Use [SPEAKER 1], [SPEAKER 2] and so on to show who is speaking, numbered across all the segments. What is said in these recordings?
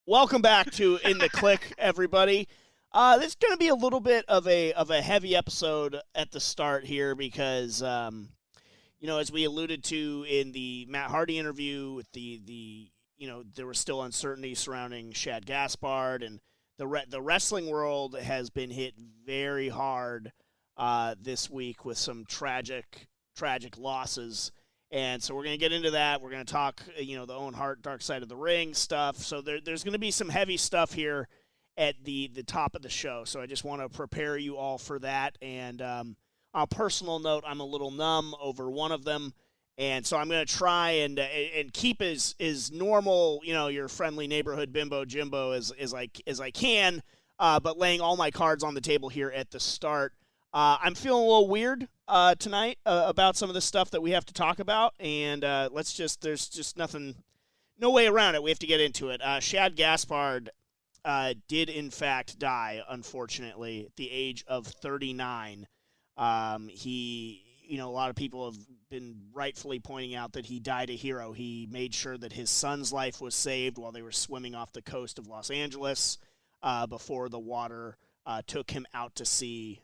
[SPEAKER 1] Welcome back to In The Kliq, everybody. This is going to be a little bit of a heavy episode at the start here because as we alluded to in the Matt Hardy interview, with there was still uncertainty surrounding Shad Gaspard, and the wrestling world has been hit very hard this week with some tragic losses. And so we're going to get into that. We're going to talk, the Owen Hart Dark Side of the Ring stuff. So there's going to be some heavy stuff here at the top of the show. So I just want to prepare you all for that. And on a personal note, I'm a little numb over one of them. And so I'm going to try and keep as normal, your friendly neighborhood Bimbo Jimbo as I can, but laying all my cards on the table here at the start. I'm feeling a little weird tonight about some of the stuff that we have to talk about, and there's just no way around it. We have to get into it. Shad Gaspard did in fact die, unfortunately, at the age of 39. A lot of people have been rightfully pointing out that he died a hero. He made sure that his son's life was saved while they were swimming off the coast of Los Angeles before the water took him out to sea.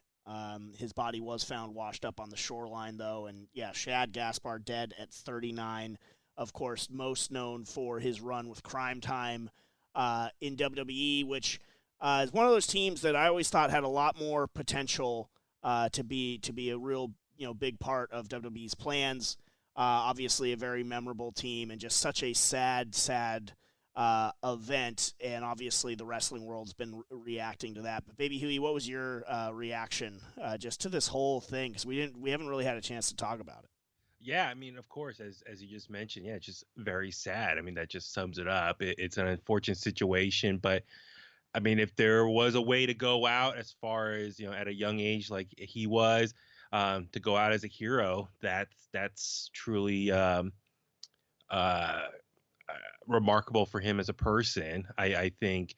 [SPEAKER 1] His body was found washed up on the shoreline, though, and yeah, Shad Gaspard dead at 39. Of course, most known for his run with Crime Time in WWE, which is one of those teams that I always thought had a lot more potential to be a real big part of WWE's plans. Obviously, a very memorable team, and just such a sad event, and obviously the wrestling world's been reacting to that. But Baby Huey, what was your reaction just to this whole thing? Because we haven't really had a chance to talk about it.
[SPEAKER 2] Yeah, I mean, of course, as you just mentioned, yeah, it's just very sad. I mean, that just sums it up. It's an unfortunate situation, but I mean, if there was a way to go out as far as at a young age like he was, to go out as a hero, that's truly remarkable for him as a person. I think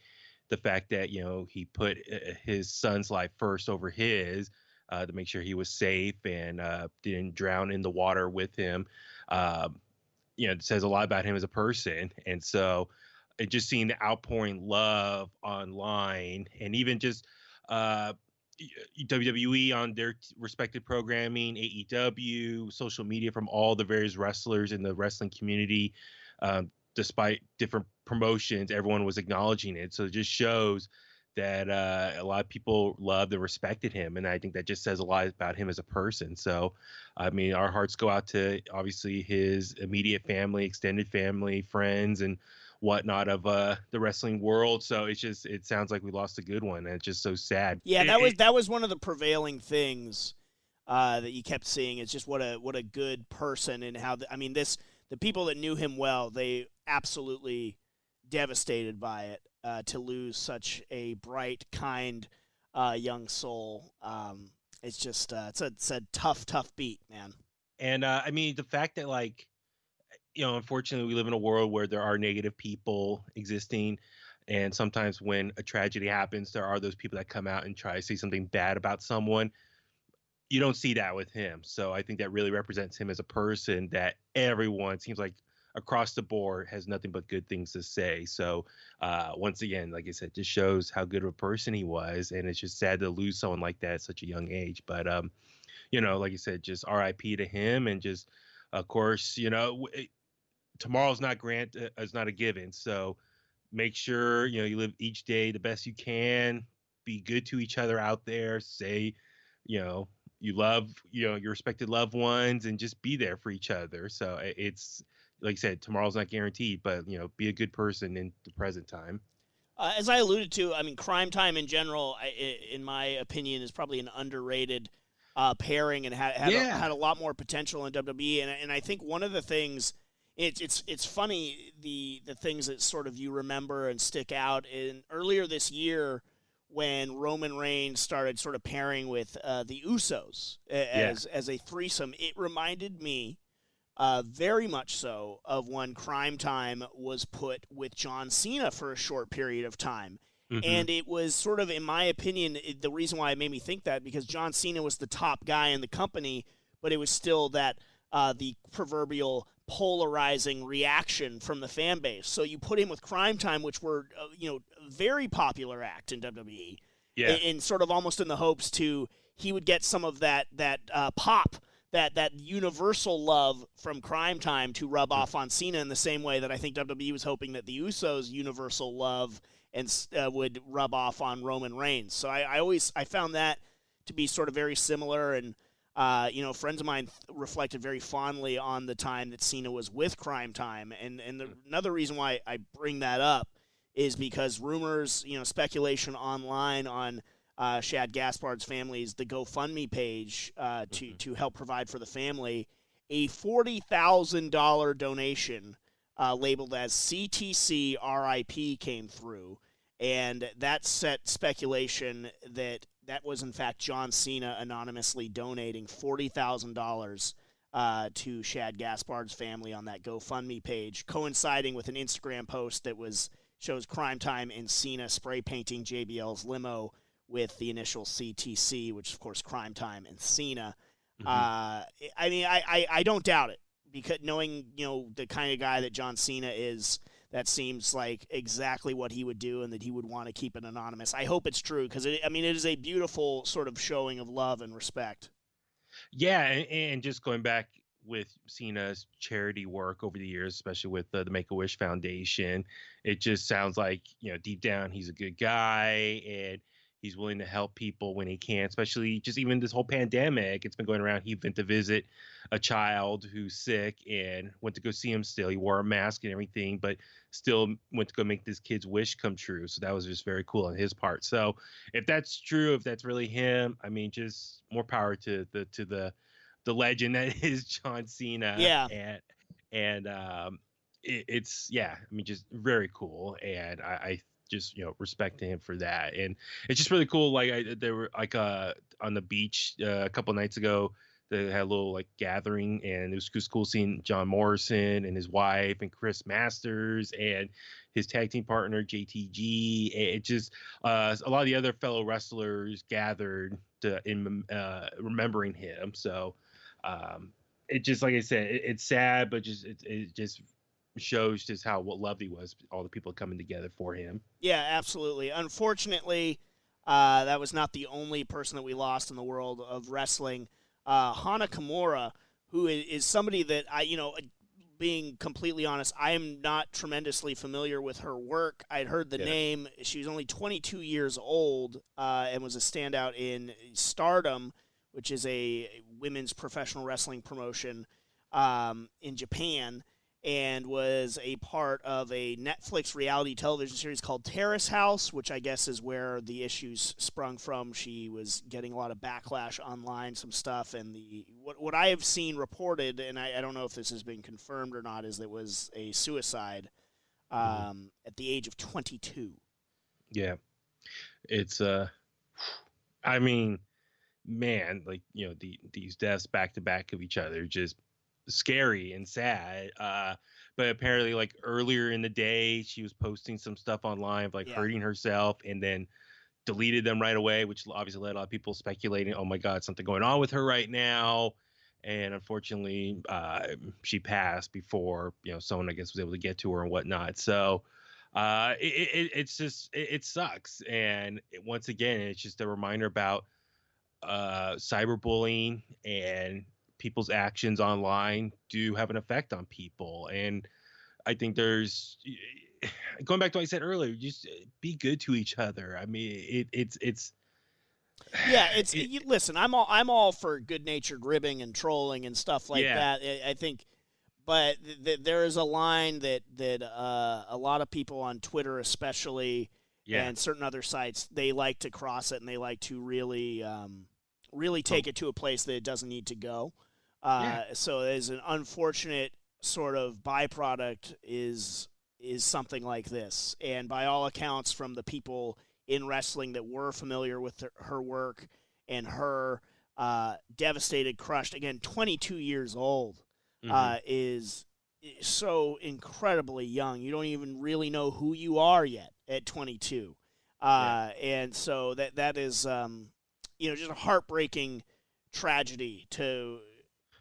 [SPEAKER 2] the fact that he put his son's life first over his, to make sure he was safe and didn't drown in the water with him, it says a lot about him as a person. And so just seeing the outpouring love online, and even just WWE on their respected programming, AEW, social media from all the various wrestlers in the wrestling community, despite different promotions, everyone was acknowledging it. So it just shows that a lot of people loved and respected him. And I think that just says a lot about him as a person. So, I mean, our hearts go out to obviously his immediate family, extended family, friends, and whatnot of the wrestling world. So it sounds like we lost a good one. And it's just so sad.
[SPEAKER 1] Yeah, that was one of the prevailing things that you kept seeing. It's just what a good person, and how the people that knew him well, they absolutely devastated by it, to lose such a bright, kind, young soul. It's just it's a tough beat, man.
[SPEAKER 2] And I mean, the fact that unfortunately we live in a world where there are negative people existing, and sometimes when a tragedy happens, there are those people that come out and try to say something bad about someone. You don't see that with him. So I think that really represents him as a person, that everyone seems like across the board has nothing but good things to say. So once again, like I said, just shows how good of a person he was. And it's just sad to lose someone like that at such a young age. But, like you said, just RIP to him. And just, of course, tomorrow's not is not a given. So make sure, you live each day the best you can, be good to each other out there, say, you love, your respected loved ones, and just be there for each other. So it's, like I said, tomorrow's not guaranteed, but, be a good person in the present time.
[SPEAKER 1] As I alluded to, I mean, Crime Time in general, in my opinion, is probably an underrated pairing, and had a lot more potential in WWE. And I think one of the things, it's funny, the things that sort of you remember and stick out. In earlier this year, when Roman Reigns started sort of pairing with the Usos as a threesome, it reminded me very much so of when Crime Time was put with John Cena for a short period of time. Mm-hmm. And it was sort of, in my opinion, the reason why it made me think that, because John Cena was the top guy in the company, but it was still that the proverbial polarizing reaction from the fan base. So you put him with Crime Time, which were a very popular act in WWE, and sort of almost in the hopes he would get some of that pop, that universal love from Crime Time to rub off on Cena in the same way that I think WWE was hoping that the Usos' universal love and would rub off on Roman Reigns. So I found that to be sort of very similar, and friends of mine reflected very fondly on the time that Cena was with Crime Time, and another reason why I bring that up is because rumors, speculation online on Shad Gaspard's family's the GoFundMe page to help provide for the family, a $40,000 donation labeled as CTC RIP came through, and that set speculation that was in fact John Cena anonymously donating $40,000 to Shad Gaspard's family on that GoFundMe page, coinciding with an Instagram post that shows Crime Time and Cena spray painting JBL's limo with the initial CTC, which is of course Crime Time and Cena. I don't doubt it, because knowing the kind of guy that John Cena is, that seems like exactly what he would do, and that he would want to keep it anonymous. I hope it's true, because it is a beautiful sort of showing of love and respect.
[SPEAKER 2] Yeah, and just going back with Cena's charity work over the years, especially with the Make-A-Wish Foundation, it just sounds like, deep down he's a good guy, and he's willing to help people when he can, especially just even this whole pandemic. It's been going around. He went to visit a child who's sick and went to go see him still. He wore a mask and everything, but still went to go make this kid's wish come true. So that was just very cool on his part. So if that's true, if that's really him, just more power to the legend that is John Cena.
[SPEAKER 1] Yeah.
[SPEAKER 2] And it's just very cool. And I just respect to him for that, and it's just really cool. Like they were like on the beach a couple nights ago. They had a little gathering, and it was just cool seeing John Morrison and his wife and Chris Masters and his tag team partner JTG. It just a lot of the other fellow wrestlers gathered in remembering him. So it just, like I said, it's sad, but it just shows just what loved he was, all the people coming together for him.
[SPEAKER 1] Yeah, absolutely. Unfortunately, that was not the only person that we lost in the world of wrestling. Hana Kimura, who is somebody that being completely honest, I am not tremendously familiar with her work. I'd heard the name. She was only 22 years old and was a standout in Stardom, which is a women's professional wrestling promotion in Japan, and was a part of a Netflix reality television series called Terrace House, which I guess is where the issues sprung from. She was getting a lot of backlash online, some stuff, and what I have seen reported, and I don't know if this has been confirmed or not, is that it was a suicide at the age of 22.
[SPEAKER 2] Yeah. It's, man, these deaths back to back of each other, just scary and sad. But apparently earlier in the day she was posting some stuff online of hurting herself, and then deleted them right away, which obviously led a lot of people speculating, oh my god, something going on with her right now. And unfortunately she passed before someone, I guess, was able to get to her and whatnot. So it's just, it sucks. And once again, it's just a reminder about cyberbullying, and people's actions online do have an effect on people. And I think there's, going back to what I said earlier, just be good to each other.
[SPEAKER 1] Listen, I'm all for good-natured ribbing and trolling and stuff like that. I think, but there is a line that a lot of people on Twitter, especially, and certain other sites, they like to cross it, and they like to really take it to a place that it doesn't need to go. So there's an unfortunate sort of byproduct is something like this. And by all accounts, from the people in wrestling that were familiar with her work and her devastated, crushed, again, 22 years old, is so incredibly young. You don't even really know who you are yet at 22. And so that is, just a heartbreaking tragedy to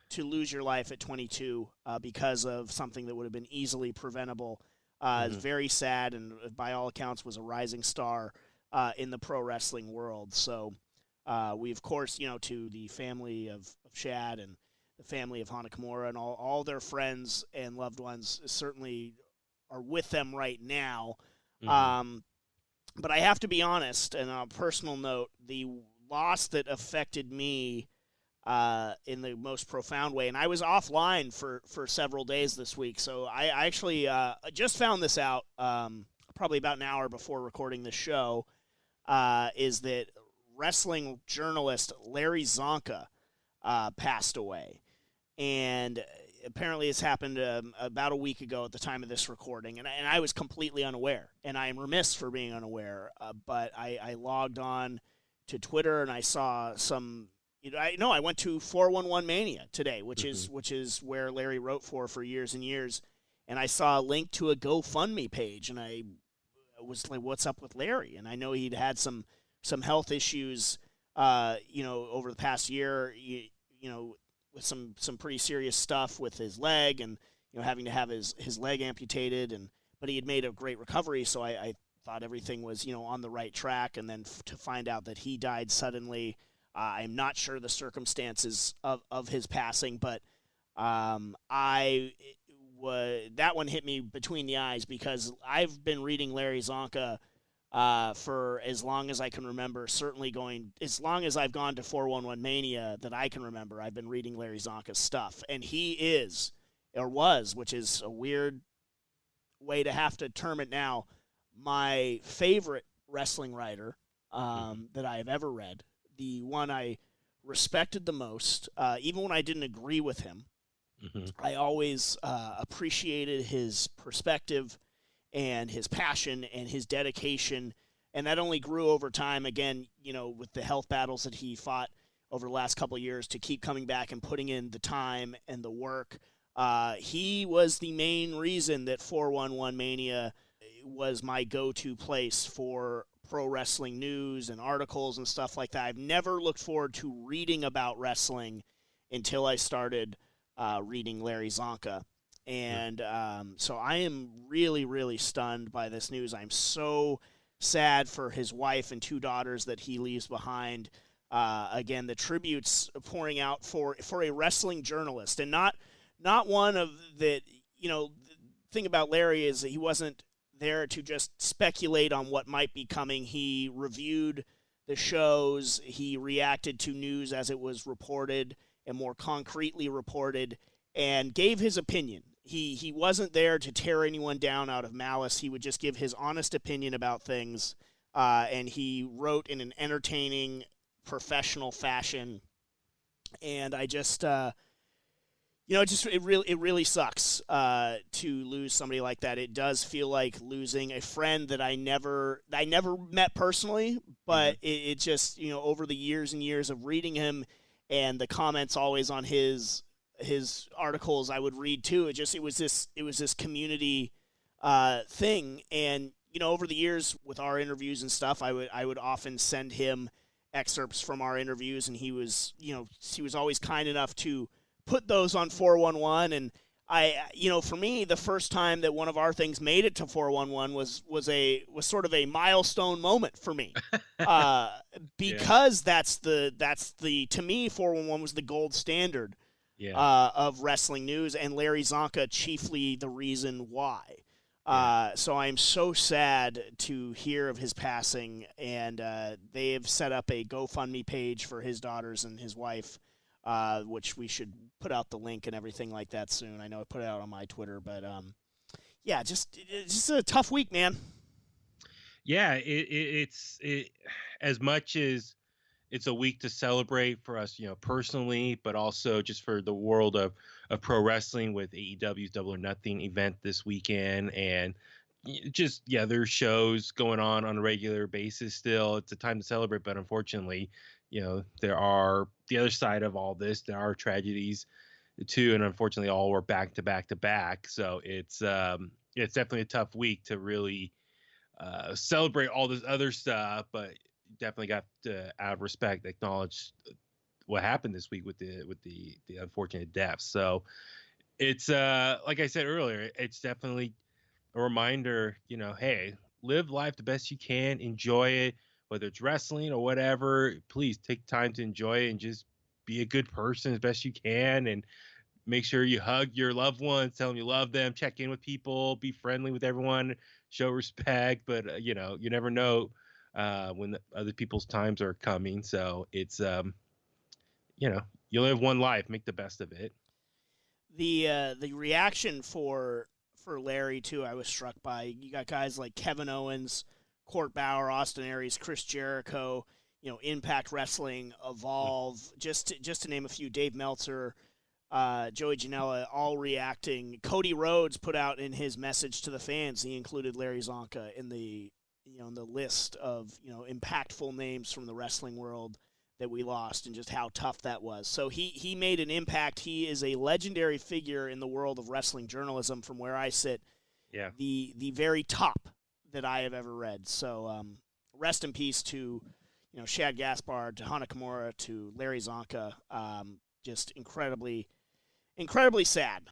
[SPEAKER 1] to lose your life at 22 because of something that would have been easily preventable. Is very sad, and by all accounts was a rising star in the pro wrestling world. So we, of course, to the family of Shad and the family of Hana Kimura and all their friends and loved ones certainly are with them right now. But I have to be honest, and on a personal note, the loss that affected me in the most profound way, and I was offline for several days this week, so I actually just found this out probably about an hour before recording the show, is that wrestling journalist Larry Csonka passed away. And apparently it's happened about a week ago at the time of this recording, and I was completely unaware, and I am remiss for being unaware, but I logged on to Twitter and I saw some, I went to 411 Mania today, which is where Larry wrote for years and years, and I saw a link to a GoFundMe page, and I was like, what's up with Larry? And I know he'd had some health issues, over the past year, with some pretty serious stuff with his leg, and having to have his leg amputated, but he had made a great recovery, so I thought everything was on the right track, and then to find out that he died suddenly, I'm not sure the circumstances of his passing, but that one hit me between the eyes, because I've been reading Larry Csonka for as long as I can remember, certainly as long as I've gone to 411 Mania that I can remember, I've been reading Larry Csonka's stuff. And he is, or was, which is a weird way to have to term it now, my favorite wrestling writer that I have ever read. The one I respected the most, even when I didn't agree with him. I always appreciated his perspective and his passion and his dedication, and that only grew over time, again, with the health battles that he fought over the last couple of years, to keep coming back and putting in the time and the work. He was the main reason that 411 Mania was my go-to place for pro wrestling news and articles and stuff like that. I've never looked forward to reading about wrestling until I started reading Larry Csonka. And so I am really, really stunned by this news. I'm so sad for his wife and 2 daughters that he leaves behind. Again, the tributes pouring out for a wrestling journalist, and not one of that. The thing about Larry is that he wasn't there to just speculate on what might be coming. He reviewed the shows. He reacted to news as it was reported and more concretely reported, and gave his opinion. He wasn't there to tear anyone down out of malice. He would just give his honest opinion about things, and he wrote in an entertaining, professional fashion. And I just, it really sucks to lose somebody like that. It does feel like losing a friend that I never met personally, but it just, over the years and years of reading him and the comments always on his articles I would read too. It was this community thing, and over the years with our interviews and stuff, I would often send him excerpts from our interviews, and he was always kind enough to put those on 411. And for me, the first time that one of our things made it to 411 was sort of a milestone moment for me, because that's the to me 411 was the gold standard. Of wrestling news, and Larry Csonka chiefly the reason why. So I'm so sad to hear of his passing, and they have set up a GoFundMe page for his daughters and his wife, which we should put out the link and everything like that soon. I know I put it out on my Twitter, but just a tough week, man.
[SPEAKER 2] Yeah, it's as much as it's a week to celebrate for us, personally, but also just for the world of pro wrestling with AEW's Double or Nothing event this weekend. And just, there's shows going on a regular basis still. It's a time to celebrate, but unfortunately, there are the other side of all this. There are tragedies too, and unfortunately all were back to back to back. So it's definitely a tough week to really celebrate all this other stuff, but definitely got to, out of respect, acknowledge what happened this week with the unfortunate deaths. So it's like I said earlier, it's definitely a reminder, hey, live life the best you can, enjoy it, whether it's wrestling or whatever. Please take time to enjoy it and just be a good person as best you can, and make sure you hug your loved ones, tell them you love them, check in with people, be friendly with everyone, show respect. But you never know when other people's times are coming. So it's you live one life, make the best of it.
[SPEAKER 1] The reaction for Larry too, I was struck by. You got guys like Kevin Owens, Court Bauer, Austin Aries, Chris Jericho, Impact Wrestling, Evolve, just to name a few. Dave Meltzer, Joey Janela, all reacting. Cody Rhodes put out in his message to the fans, he included Larry Csonka in the in the list of impactful names from the wrestling world that we lost, and just how tough that was. So he made an impact. He is a legendary figure in the world of wrestling journalism from where I sit.
[SPEAKER 2] Yeah.
[SPEAKER 1] The very top that I have ever read. So rest in peace to Shad Gaspard, to Hana Kimura, to Larry Csonka. Just incredibly sad.